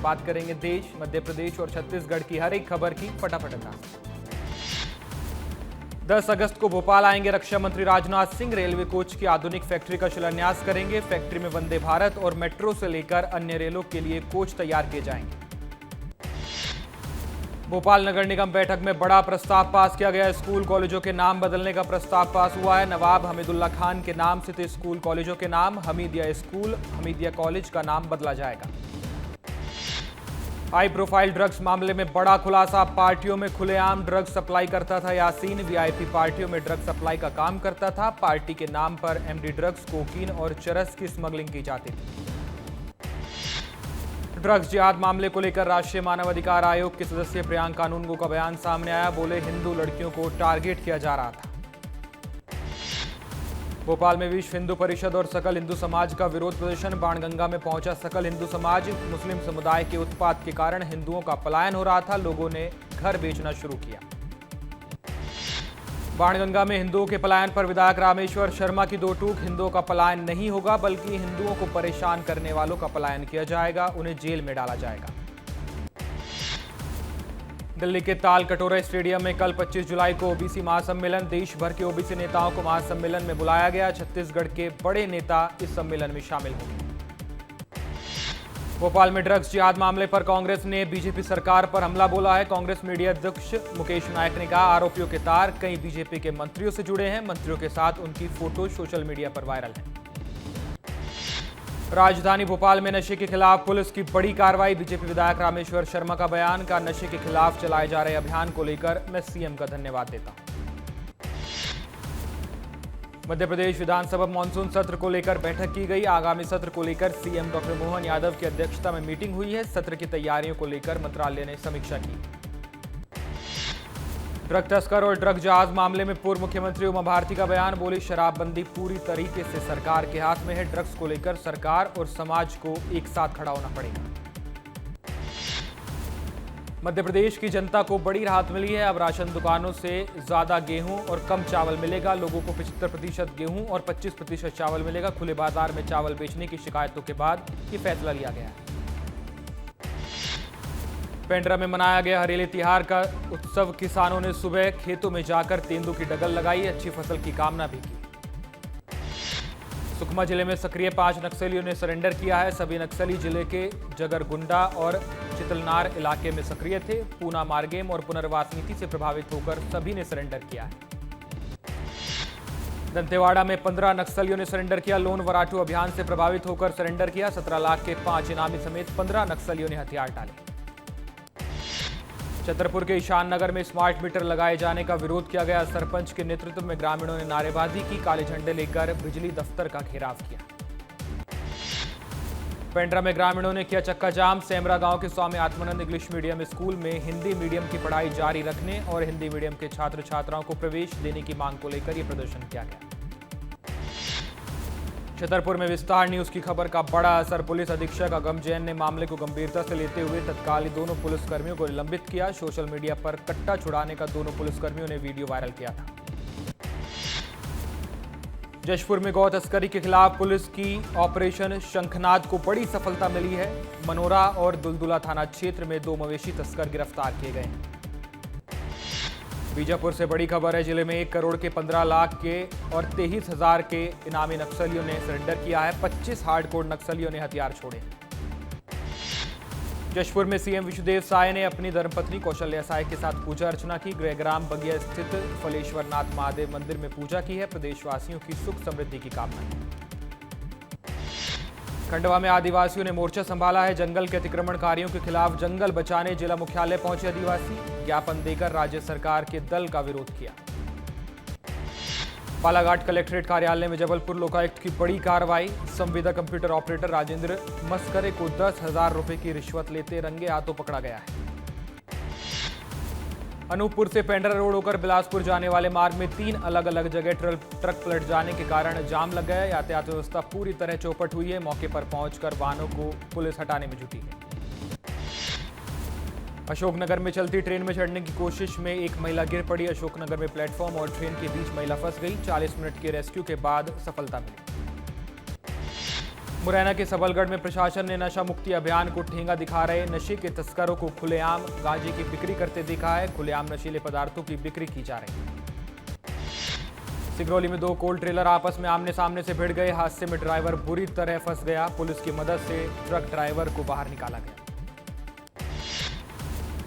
बात करेंगे देश, मध्य प्रदेश और छत्तीसगढ़ की हर एक खबर की फटाफट अंदाज। 10 अगस्त को भोपाल आएंगे रक्षा मंत्री राजनाथ सिंह। रेलवे कोच की आधुनिक फैक्ट्री का शिलान्यास करेंगे। फैक्ट्री में वंदे भारत और मेट्रो से लेकर अन्य रेलों के लिए कोच तैयार किए जाएंगे। भोपाल नगर निगम बैठक में बड़ा प्रस्ताव पास किया गया। स्कूल कॉलेजों के नाम बदलने का प्रस्ताव पास हुआ है। नवाब हमीदुल्ला खान के नाम से थे स्कूल कॉलेजों के नाम। हमीदिया स्कूल, हमीदिया कॉलेज का नाम बदला जाएगा। हाई प्रोफाइल ड्रग्स मामले में बड़ा खुलासा। पार्टियों में खुलेआम ड्रग्स सप्लाई करता था यासीन। वीआईपी पार्टियों में ड्रग्स सप्लाई का काम करता था। पार्टी के नाम पर एमडी ड्रग्स, कोकीन और चरस की स्मगलिंग की जाती थी। ड्रग्स जिहाद मामले को लेकर राष्ट्रीय मानवाधिकार आयोग के सदस्य प्रियांक कानूनगो का बयान सामने आया। बोले, हिंदू लड़कियों को टारगेट किया जा रहा था। भोपाल में विश्व हिंदू परिषद और सकल हिंदू समाज का विरोध प्रदर्शन। बाणगंगा में पहुंचा सकल हिंदू समाज। मुस्लिम समुदाय के उत्पात के कारण हिंदुओं का पलायन हो रहा था। लोगों ने घर बेचना शुरू किया। बाणगंगा में हिंदुओं के पलायन पर विधायक रामेश्वर शर्मा की दो टूक। हिंदुओं का पलायन नहीं होगा, बल्कि हिंदुओं को परेशान करने वालों का पलायन किया जाएगा, उन्हें जेल में डाला जाएगा। दिल्ली के ताल कटोरा स्टेडियम में कल 25 जुलाई को ओबीसी महासम्मेलन। देश भर के ओबीसी नेताओं को महासम्मेलन में बुलाया गया। छत्तीसगढ़ के बड़े नेता इस सम्मेलन में शामिल होंगे। भोपाल में ड्रग्स जिहाद मामले पर कांग्रेस ने बीजेपी सरकार पर हमला बोला है। कांग्रेस मीडिया अध्यक्ष मुकेश नायक ने कहा, आरोपियों के तार कई बीजेपी के मंत्रियों से जुड़े हैं। मंत्रियों के साथ उनकी फोटो सोशल मीडिया पर वायरल है। राजधानी भोपाल में नशे के खिलाफ पुलिस की बड़ी कार्रवाई। बीजेपी विधायक रामेश्वर शर्मा का बयान। का नशे के खिलाफ चलाए जा रहे अभियान को लेकर मैं सीएम का धन्यवाद देता हूं। मध्य प्रदेश विधानसभा मानसून सत्र को लेकर बैठक की गई। आगामी सत्र को लेकर सीएम डॉक्टर मोहन यादव की अध्यक्षता में मीटिंग हुई है। सत्र की तैयारियों को लेकर मंत्रालय ने समीक्षा की। ड्रग तस्कर और ड्रग जहाज मामले में पूर्व मुख्यमंत्री उमा भारती का बयान। बोली, शराबबंदी पूरी तरीके से सरकार के हाथ में है। ड्रग्स को लेकर सरकार और समाज को एक साथ खड़ा होना पड़ेगा। मध्य प्रदेश की जनता को बड़ी राहत मिली है। अब राशन दुकानों से ज्यादा गेहूं और कम चावल मिलेगा। लोगों को 75% गेहूं और 25% चावल मिलेगा। खुले बाजार में चावल बेचने की शिकायतों के बाद ये फैसला लिया गया है। पेंड्रा में मनाया गया हरेली तिहार का उत्सव। किसानों ने सुबह खेतों में जाकर तेंदू की डगल लगाई। अच्छी फसल की कामना भी की। सुकमा जिले में सक्रिय 5 नक्सलियों ने सरेंडर किया है। सभी नक्सली जिले के जगरगुंडा और चितलनार इलाके में सक्रिय थे। पूना मार्गेम और पुनर्वास नीति से प्रभावित होकर सभी ने सरेंडर किया है। दंतेवाड़ा में 15 नक्सलियों ने सरेंडर किया। लोन वराटू अभियान से प्रभावित होकर सरेंडर किया। 17 लाख के 5 इनामी समेत 15 नक्सलियों ने हथियार डाले। छतरपुर के ईशान नगर में स्मार्ट मीटर लगाए जाने का विरोध किया गया। सरपंच के नेतृत्व में ग्रामीणों ने नारेबाजी की। काले झंडे लेकर बिजली दफ्तर का घेराव किया। पेंड्रा में ग्रामीणों ने किया चक्का जाम। सेमरा गांव के Swami Atmanand English medium school में हिंदी मीडियम की पढ़ाई जारी रखने और हिंदी मीडियम के छात्र छात्राओं को प्रवेश देने की मांग को लेकर यह प्रदर्शन किया गया। छतरपुर में विस्तार न्यूज की खबर का बड़ा असर। पुलिस अधीक्षक अगम जैन ने मामले को गंभीरता से लेते हुए तत्काल दोनों पुलिसकर्मियों को निलंबित किया। सोशल मीडिया पर कट्टा छुड़ाने का दोनों पुलिसकर्मियों ने वीडियो वायरल किया था। जशपुर में गौ तस्करी के खिलाफ पुलिस की ऑपरेशन शंखनाद को बड़ी सफलता मिली है। मनोरा और दुलदुला थाना क्षेत्र में 2 मवेशी तस्कर गिरफ्तार किए गए हैं। बीजापुर से बड़ी खबर है। जिले में 1 करोड़ के 15 लाख के और 23,000 के इनामी नक्सलियों ने सरेंडर किया है। 25 हार्डकोर नक्सलियों ने हथियार छोड़े। जशपुर में सीएम विष्णुदेव साय ने अपनी धर्मपत्नी कौशल्या साय के साथ पूजा अर्चना की। गृहग्राम बगिया स्थित फलेश्वर नाथ महादेव मंदिर में पूजा की है। प्रदेशवासियों की सुख समृद्धि की कामना की। खंडवा में आदिवासियों ने मोर्चा संभाला है। जंगल के अतिक्रमणकारियों के खिलाफ जंगल बचाने जिला मुख्यालय पहुंचे आदिवासी। ज्ञापन देकर राज्य सरकार के दल का विरोध किया। बालाघाट कलेक्ट्रेट कार्यालय में जबलपुर लोकायुक्त की बड़ी कार्रवाई। संविदा कंप्यूटर ऑपरेटर राजेंद्र मस्करे को 10,000 रुपए की रिश्वत लेते रंगे हाथों पकड़ा गया है। अनूपपुर से पेंड्रा रोड होकर बिलासपुर जाने वाले मार्ग में 3 अलग अलग जगह ट्रक पलट जाने के कारण जाम लग गया। यातायात व्यवस्था पूरी तरह चौपट हुई है। मौके पर पहुंचकर वाहनों को पुलिस हटाने में जुटी है। अशोकनगर में चलती ट्रेन में चढ़ने की कोशिश में एक महिला गिर पड़ी। अशोकनगर में प्लेटफॉर्म और ट्रेन के बीच महिला फंस गई। 40 मिनट के रेस्क्यू के बाद सफलता मिली। मुरैना के सबलगढ़ में प्रशासन ने नशा मुक्ति अभियान को ठेंगा दिखा रहे नशे के तस्करों को खुलेआम गांजे की बिक्री करते देखा है। खुलेआम नशीले पदार्थों की बिक्री की जा रही है। सिगरौली में 2 कोल ट्रेलर आपस में आमने सामने से भिड़ गए। हादसे में ड्राइवर बुरी तरह फंस गया। पुलिस की मदद से ट्रक ड्राइवर को बाहर निकाला गया।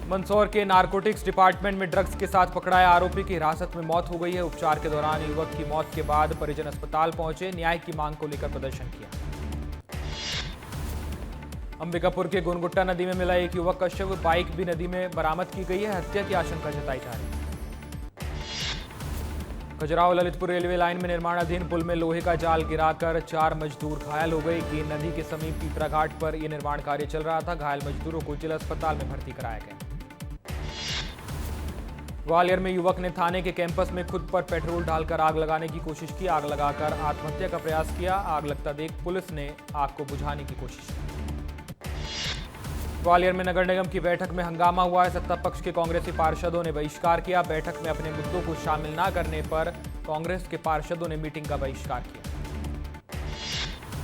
मंदसौर के नारकोटिक्स डिपार्टमेंट में ड्रग्स के साथ पकड़ाए आरोपी की हिरासत में मौत हो गई है। उपचार के दौरान युवक की मौत के बाद परिजन अस्पताल पहुंचे, न्याय की मांग को लेकर प्रदर्शन किया। अंबिकापुर के गुनगुट्टा नदी में मिला एक युवक का शव, बाइक भी नदी में बरामद की गई है। हत्या की आशंका जताई जा रही है। खजुराहो ललितपुर रेलवे लाइन में निर्माणाधीन पुल में लोहे का जाल गिराकर 4 मजदूर घायल हो गए। केन नदी के समीप पीपरा घाट पर यह निर्माण कार्य चल रहा था। घायल मजदूरों को जिला अस्पताल में भर्ती कराया गया। ग्वालियर में युवक ने थाने के कैंपस में खुद पर पेट्रोल डालकर आग लगाने की कोशिश की। आग लगाकर आत्महत्या का प्रयास किया। आग लगता देख पुलिस ने आग को बुझाने की कोशिश की। ग्वालियर में नगर निगम की बैठक में हंगामा हुआ है। सत्ता पक्ष के कांग्रेसी पार्षदों ने बहिष्कार किया। बैठक में अपने मुद्दों को शामिल न करने पर कांग्रेस के पार्षदों ने मीटिंग का बहिष्कार किया।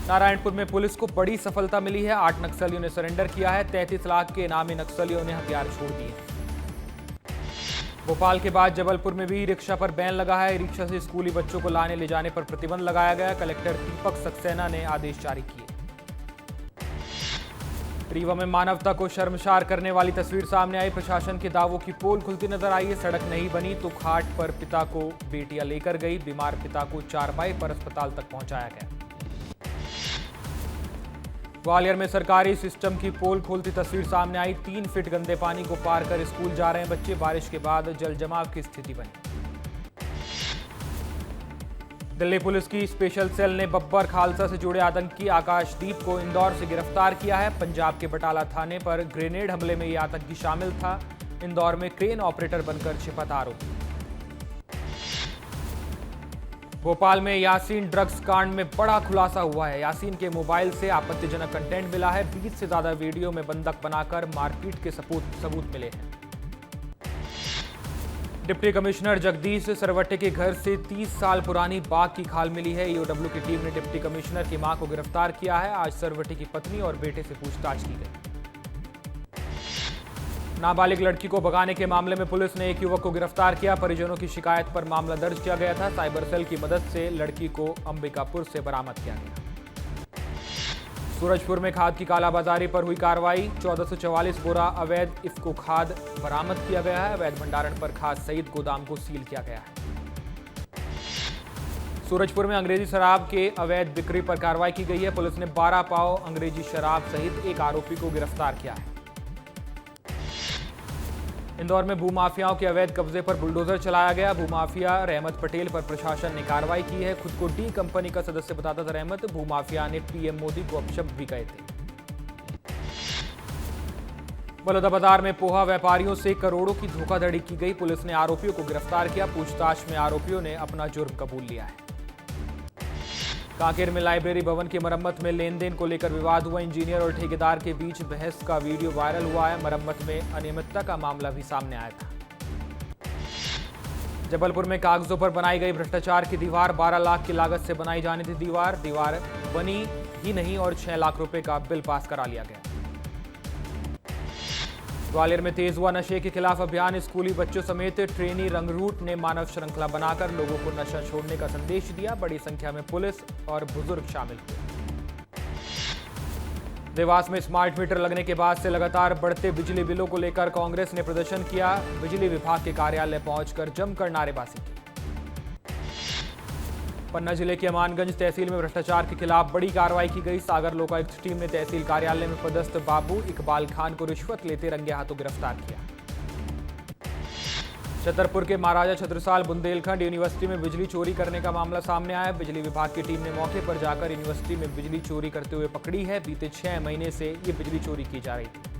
नारायणपुर में पुलिस को बड़ी सफलता मिली है। 8 नक्सलियों ने सरेंडर किया है। 33 लाख के इनामी नक्सलियों ने हथियार छोड़ दिए। भोपाल के बाद जबलपुर में भी रिक्शा पर बैन लगा है। रिक्शा से स्कूली बच्चों को लाने ले जाने पर प्रतिबंध लगाया गया। कलेक्टर दीपक सक्सेना ने आदेश जारी किए। रीवा में मानवता को शर्मसार करने वाली तस्वीर सामने आई। प्रशासन के दावों की पोल खुलती नजर आई है। सड़क नहीं बनी तो घाट पर पिता को बेटियां लेकर गई। बीमार पिता को चारपाई पर अस्पताल तक पहुंचाया गया। ग्वालियर में सरकारी सिस्टम की पोल खोलती तस्वीर सामने आई। 3 फीट गंदे पानी को पार कर स्कूल जा रहे हैं बच्चे। बारिश के बाद जल जमाव की स्थिति बनी। दिल्ली पुलिस की स्पेशल सेल ने बब्बर खालसा से जुड़े आतंकी आकाशदीप को इंदौर से गिरफ्तार किया है। पंजाब के बटाला थाने पर ग्रेनेड हमले में यह आतंकी शामिल था। इंदौर में क्रेन ऑपरेटर बनकर छिपा था आरोपी। भोपाल में यासीन ड्रग्स कांड में बड़ा खुलासा हुआ है। यासीन के मोबाइल से आपत्तिजनक कंटेंट मिला है। 20 से ज्यादा वीडियो में बंधक बनाकर मारपीट के सबूत मिले हैं। डिप्टी कमिश्नर जगदीश सरवटे के घर से 30 साल पुरानी बाघ की खाल मिली है। ईओडब्ल्यू की टीम ने डिप्टी कमिश्नर की मां को गिरफ्तार किया है। आज सरवटे की पत्नी और बेटे से पूछताछ की गई। नाबालिग लड़की को भगाने के मामले में पुलिस ने एक युवक को गिरफ्तार किया। परिजनों की शिकायत पर मामला दर्ज किया गया था। साइबर सेल की मदद से लड़की को अंबिकापुर से बरामद किया गया। सूरजपुर में खाद की कालाबाजारी पर हुई कार्रवाई। 1444 बोरा अवैध इफ्को खाद बरामद किया गया है। अवैध भंडारण पर खाद सहित गोदाम को सील किया गया है। सूरजपुर में अंग्रेजी शराब के अवैध बिक्री पर कार्रवाई की गई है। पुलिस ने 12 पाव अंग्रेजी शराब सहित एक आरोपी को गिरफ्तार किया है। इंदौर में भूमाफियाओं के अवैध कब्जे पर बुलडोजर चलाया गया। भूमाफिया रहमत पटेल पर प्रशासन ने कार्रवाई की है। खुद को डी कंपनी का सदस्य बताता था रहमत। भूमाफिया ने पीएम मोदी को अपशब्द भी कहे थे। बलौदाबाजार में पोहा व्यापारियों से करोड़ों की धोखाधड़ी की गई। पुलिस ने आरोपियों को गिरफ्तार किया। पूछताछ में आरोपियों ने अपना जुर्म कबूल लिया है। कांकेर में लाइब्रेरी भवन की मरम्मत में लेन देन को लेकर विवाद हुआ। इंजीनियर और ठेकेदार के बीच बहस का वीडियो वायरल हुआ है। मरम्मत में अनियमितता का मामला भी सामने आया था। जबलपुर में कागजों पर बनाई गई भ्रष्टाचार की दीवार। 12 लाख की लागत से बनाई जानी थी दीवार बनी ही नहीं और 6 लाख रुपए का बिल पास करा लिया गया। ग्वालियर में तेज हुआ नशे के खिलाफ अभियान। स्कूली बच्चों समेत ट्रेनी रंगरूट ने मानव श्रृंखला बनाकर लोगों को नशा छोड़ने का संदेश दिया। बड़ी संख्या में पुलिस और बुजुर्ग शामिल हुए। देवास में स्मार्ट मीटर लगने के बाद से लगातार बढ़ते बिजली बिलों को लेकर कांग्रेस ने प्रदर्शन किया। बिजली विभाग के कार्यालय पहुंचकर जमकर नारेबाजी की। पन्ना जिले के अमानगंज तहसील में भ्रष्टाचार के खिलाफ बड़ी कार्रवाई की गई। सागर लोकायुक्त टीम ने तहसील कार्यालय में पदस्थ बाबू इकबाल खान को रिश्वत लेते रंगे हाथों गिरफ्तार किया। छतरपुर के महाराजा छत्रसाल बुंदेलखंड यूनिवर्सिटी में बिजली चोरी करने का मामला सामने आया। बिजली विभाग की टीम ने मौके पर जाकर यूनिवर्सिटी में बिजली चोरी करते हुए पकड़ी है। बीते 6 महीने से ये बिजली चोरी की जा रही थी।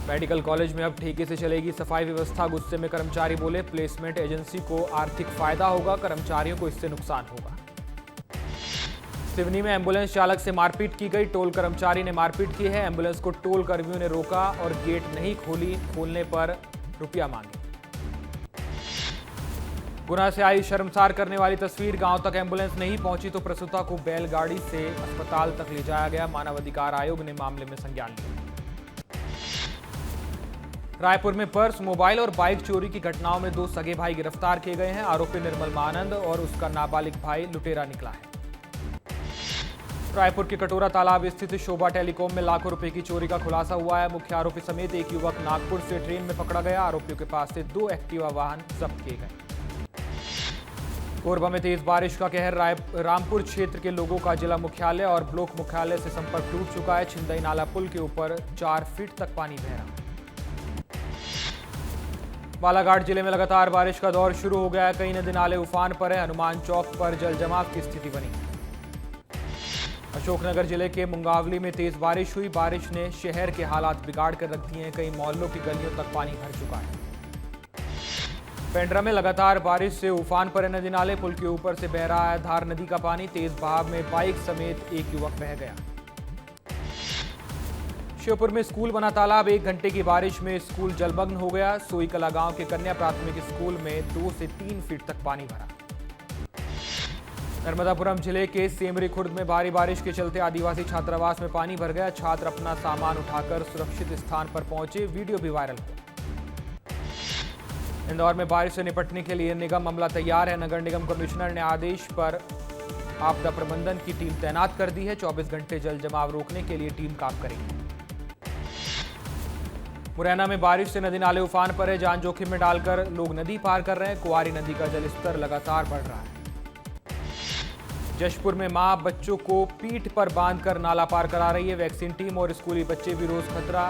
मेडिकल कॉलेज में अब ठेके से चलेगी सफाई व्यवस्था। गुस्से में कर्मचारी बोले, प्लेसमेंट एजेंसी को आर्थिक फायदा होगा, कर्मचारियों को इससे नुकसान होगा। सिवनी में एम्बुलेंस चालक से मारपीट की गई। टोल कर्मचारी ने मारपीट की है। एम्बुलेंस को टोल कर्मियों ने रोका और गेट नहीं खोलने पर रुपया मांगे। गुना से आई शर्मसार करने वाली तस्वीर। गांव तक एम्बुलेंस नहीं पहुंची तो प्रसूता को बैलगाड़ी से अस्पताल तक ले जाया गया। मानव अधिकार आयोग ने मामले में संज्ञान लिया। रायपुर में पर्स, मोबाइल और बाइक चोरी की घटनाओं में 2 सगे भाई गिरफ्तार किए गए हैं। आरोपी निर्मल मानंद और उसका नाबालिग भाई लुटेरा निकला है। रायपुर के कटोरा तालाब स्थित शोभा टेलीकॉम में लाखों रुपए की चोरी का खुलासा हुआ है। मुख्य आरोपी समेत एक युवक नागपुर से ट्रेन में पकड़ा गया। आरोपियों के पास से 2 एक्टिवा वाहन जब्त किए गए। कोरबा में तेज बारिश का कहर। रामपुर क्षेत्र के लोगों का जिला मुख्यालय और ब्लॉक मुख्यालय से संपर्क टूट चुका है। छिंदई नाला पुल के ऊपर 4 फीट तक पानी बह रहा। बालाघाट जिले में लगातार बारिश का दौर शुरू हो गया है। कई नदी नाले उफान पर है। हनुमान चौक पर जल जमाव की स्थिति बनी। अशोकनगर जिले के मुंगावली में तेज बारिश हुई। बारिश ने शहर के हालात बिगाड़ कर रख दिए हैं। कई मोहल्लों की गलियों तक पानी भर चुका है। पेंड्रा में लगातार बारिश से उफान पर है नदी नाले। पुल के ऊपर से बह रहा है धार नदी का पानी। तेज बहाव में बाइक समेत एक युवक बह गया। श्योपुर में स्कूल बना तालाब। 1 घंटे की बारिश में स्कूल जलमग्न हो गया। सोईकला गांव के कन्या प्राथमिक स्कूल में 2 से 3 फीट तक पानी भरा। नर्मदापुरम जिले के सेमरी खुर्द में भारी बारिश के चलते आदिवासी छात्रावास में पानी भर गया। छात्र अपना सामान उठाकर सुरक्षित स्थान पर पहुंचे। वीडियो भी वायरल हुआ। इंदौर में बारिश से निपटने के लिए निगम अमला तैयार है। नगर निगम कमिश्नर ने आदेश पर आपदा प्रबंधन की टीम तैनात कर दी है। 24 घंटे जल जमाव रोकने के लिए टीम काम करेगी। मुरैना में बारिश से नदी नाले उफान पर है। जान जोखिम में डालकर लोग नदी पार कर रहे हैं। कुआरी नदी का जलस्तर लगातार बढ़ रहा है। जशपुर में मां बच्चों को पीठ पर बांधकर नाला पार करा रही है। वैक्सीन टीम और स्कूली बच्चे भी रोज खतरा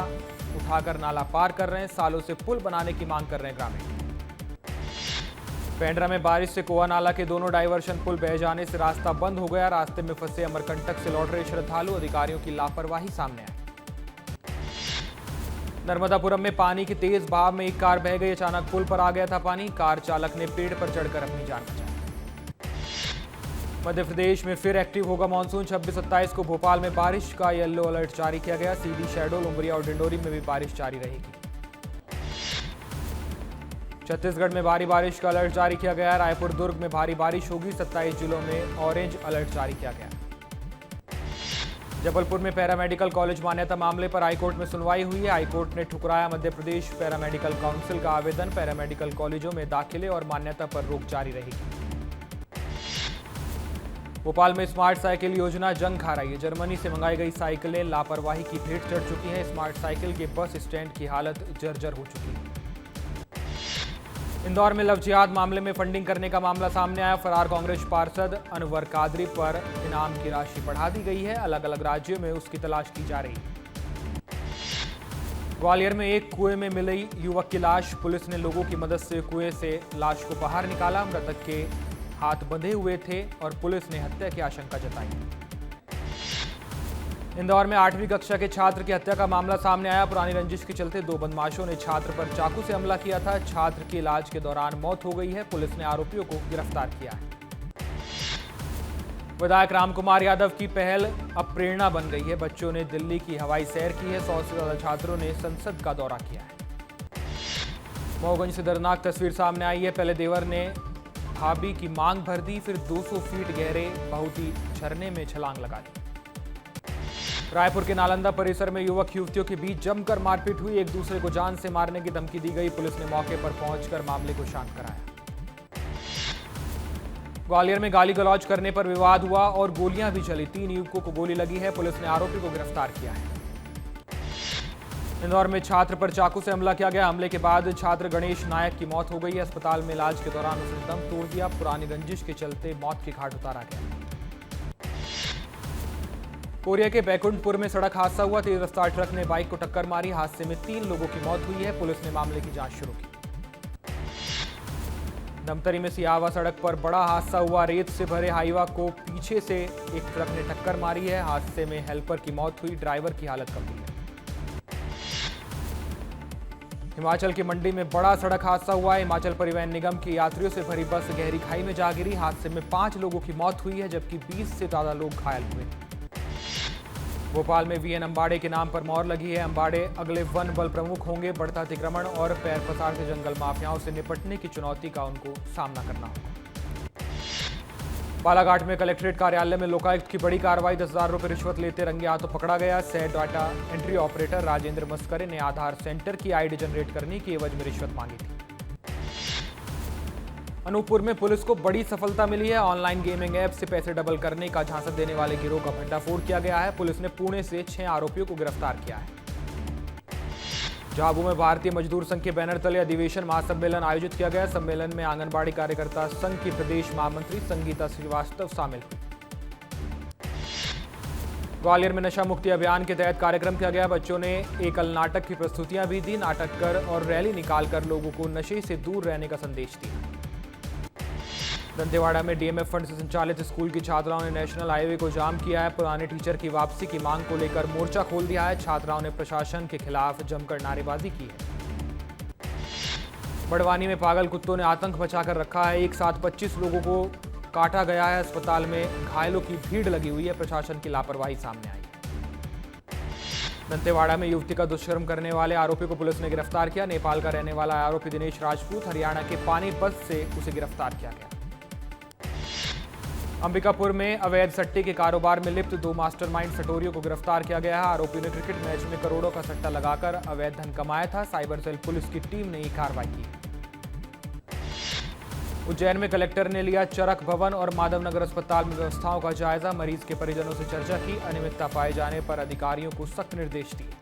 उठाकर नाला पार कर रहे हैं। सालों से पुल बनाने की मांग कर रहे हैं ग्रामीण। पेंड्रा में बारिश से कोआ नाला के दोनों डायवर्शन पुल बह जाने से रास्ता बंद हो गया। रास्ते में फंसे अमरकंटक से लौट रहे श्रद्धालु। अधिकारियों की लापरवाही सामने आई। नर्मदापुरम में पानी के तेज बहाव में एक कार बह गई। अचानक पुल पर आ गया था पानी। कार चालक ने पेड़ पर चढ़कर अपनी जान बचाई। मध्य प्रदेश में फिर एक्टिव होगा मानसून। 26-27 को भोपाल में बारिश का येलो अलर्ट जारी किया गया। सीधी, शहडोल, उमरिया और डिंडोरी में भी बारिश जारी रहेगी। छत्तीसगढ़ में भारी बारिश का अलर्ट जारी किया गया। रायपुर, दुर्ग में भारी बारिश होगी। 27 जिलों में ऑरेंज अलर्ट जारी किया गया। जबलपुर में पैरामेडिकल कॉलेज मान्यता मामले पर हाईकोर्ट में सुनवाई हुई है। हाईकोर्ट ने ठुकराया मध्य प्रदेश पैरामेडिकल काउंसिल का आवेदन। पैरामेडिकल कॉलेजों में दाखिले और मान्यता पर रोक जारी रहेगी। भोपाल में स्मार्ट साइकिल योजना जंग खा रही है। जर्मनी से मंगाई गई साइकिलें लापरवाही की भेंट चढ़ चुकी हैं। स्मार्ट साइकिल के बस स्टैंड की हालत जर्जर हो चुकी है। इंदौर में लव जिहाद मामले में फंडिंग करने का मामला सामने आया। फरार कांग्रेस पार्षद अनवर कादरी पर इनाम की राशि बढ़ा दी गई है। अलग अलग राज्यों में उसकी तलाश की जा रही है। ग्वालियर में एक कुएं में मिली युवक की लाश। पुलिस ने लोगों की मदद से कुएं से लाश को बाहर निकाला। मृतक के हाथ बंधे हुए थे और पुलिस ने हत्या की आशंका जताई। इंदौर में 8वीं कक्षा के छात्र की हत्या का मामला सामने आया। पुरानी रंजिश के चलते 2 बदमाशों ने छात्र पर चाकू से हमला किया था। छात्र की इलाज के दौरान मौत हो गई है। पुलिस ने आरोपियों को गिरफ्तार किया है। विधायक रामकुमार यादव की पहल अब प्रेरणा बन गई है। बच्चों ने दिल्ली की हवाई सैर की है। 100 से ज्यादा छात्रों ने संसद का दौरा किया है। मऊगंज से दर्दनाक तस्वीर सामने आई है। पहले देवर ने भाभी की मांग भर दी, फिर 200 फीट गहरे बहुती झरने में छलांग लगा दी। रायपुर के नालंदा परिसर में युवक युवतियों के बीच जमकर मारपीट हुई। एक दूसरे को जान से मारने की धमकी दी गई। पुलिस ने मौके पर पहुंचकर मामले को शांत कराया। ग्वालियर में गाली गलौज करने पर विवाद हुआ और गोलियां भी चली। 3 युवकों को गोली लगी है। पुलिस ने आरोपी को गिरफ्तार किया है। इंदौर में छात्र पर चाकू से हमला किया गया। हमले के बाद छात्र गणेश नायक की मौत हो गई है। अस्पताल में इलाज के दौरान उसने दम तोड़ दिया। पुरानी रंजिश के चलते मौत के घाट उतारा गया। कोरिया के बैकुंठपुर में सड़क हादसा हुआ। तेज रफ्तार ट्रक ने बाइक को टक्कर मारी। हादसे में 3 लोगों की मौत हुई है। पुलिस ने मामले की जांच शुरू की। धमतरी में सियावा सड़क पर बड़ा हादसा हुआ। रेत से भरे हाईवा को पीछे से एक ट्रक ने टक्कर मारी है। हादसे में हेल्पर की मौत हुई। ड्राइवर की हालत गंभीर है। हिमाचल की मंडी में बड़ा सड़क हादसा हुआ है। हिमाचल परिवहन निगम की यात्रियों से भरी बस गहरी खाई में जा गिरी। हादसे में 5 लोगों की मौत हुई है, जबकि 20 से ज्यादा लोग घायल हुए। भोपाल में वीएन अंबाड़े के नाम पर मोहर लगी है। अंबाड़े अगले वन बल प्रमुख होंगे। बढ़ता अतिक्रमण और पैर पसार से जंगल माफियाओं से निपटने की चुनौती का उनको सामना करना होगा। बालाघाट में कलेक्ट्रेट कार्यालय में लोकायुक्त की बड़ी कार्रवाई। 10,000 रुपये रिश्वत लेते रंगे हाथों पकड़ा गया। सह डाटा एंट्री ऑपरेटर राजेंद्र मस्करे ने आधार सेंटर की आईडी जनरेट करने की एवज में रिश्वत मांगी थी। अनूपपुर में पुलिस को बड़ी सफलता मिली है। ऑनलाइन गेमिंग ऐप से पैसे डबल करने का झांसा देने वाले गिरोह का भंडाफोड़ किया गया है। पुलिस ने पुणे से 6 आरोपियों को गिरफ्तार किया है। झाबू में भारतीय मजदूर संघ के बैनर तले अधिवेशन महासम्मेलन आयोजित किया गया। सम्मेलन में आंगनबाड़ी कार्यकर्ता संघ की प्रदेश महामंत्री संगीता श्रीवास्तव शामिल हुई। ग्वालियर में नशा मुक्ति अभियान के तहत कार्यक्रम किया गया। बच्चों ने एकल नाटक की प्रस्तुतियां भी दी। नाटक कर और रैली निकालकर लोगों को नशे से दूर रहने का संदेश दिया। दंतेवाड़ा में डीएमएफ फंड से संचालित स्कूल की छात्राओं ने नेशनल हाईवे को जाम किया है। पुराने टीचर की वापसी की मांग को लेकर मोर्चा खोल दिया है। छात्राओं ने प्रशासन के खिलाफ जमकर नारेबाजी की है। बड़वानी में पागल कुत्तों ने आतंक मचाकर रखा है। एक साथ 25 लोगों को काटा गया है। अस्पताल में घायलों की भीड़ लगी हुई है। प्रशासन की लापरवाही सामने आई है। दंतेवाड़ा में युवती का दुष्कर्म करने वाले आरोपी को पुलिस ने गिरफ्तार किया। नेपाल का रहने वाला आरोपी दिनेश राजपूत। हरियाणा के पानीपत से उसे गिरफ्तार किया गया। अंबिकापुर में अवैध सट्टे के कारोबार में लिप्त 2 मास्टरमाइंड सटोरियों को गिरफ्तार किया गया है। आरोपियों ने क्रिकेट मैच में करोड़ों का सट्टा लगाकर अवैध धन कमाया था। साइबर सेल पुलिस की टीम ने ये कार्रवाई की। उज्जैन में कलेक्टर ने लिया चरक भवन और माधवनगर अस्पताल में व्यवस्थाओं का जायजा। मरीज के परिजनों से चर्चा की। अनियमितता पाए जाने पर अधिकारियों को सख्त निर्देश दिए।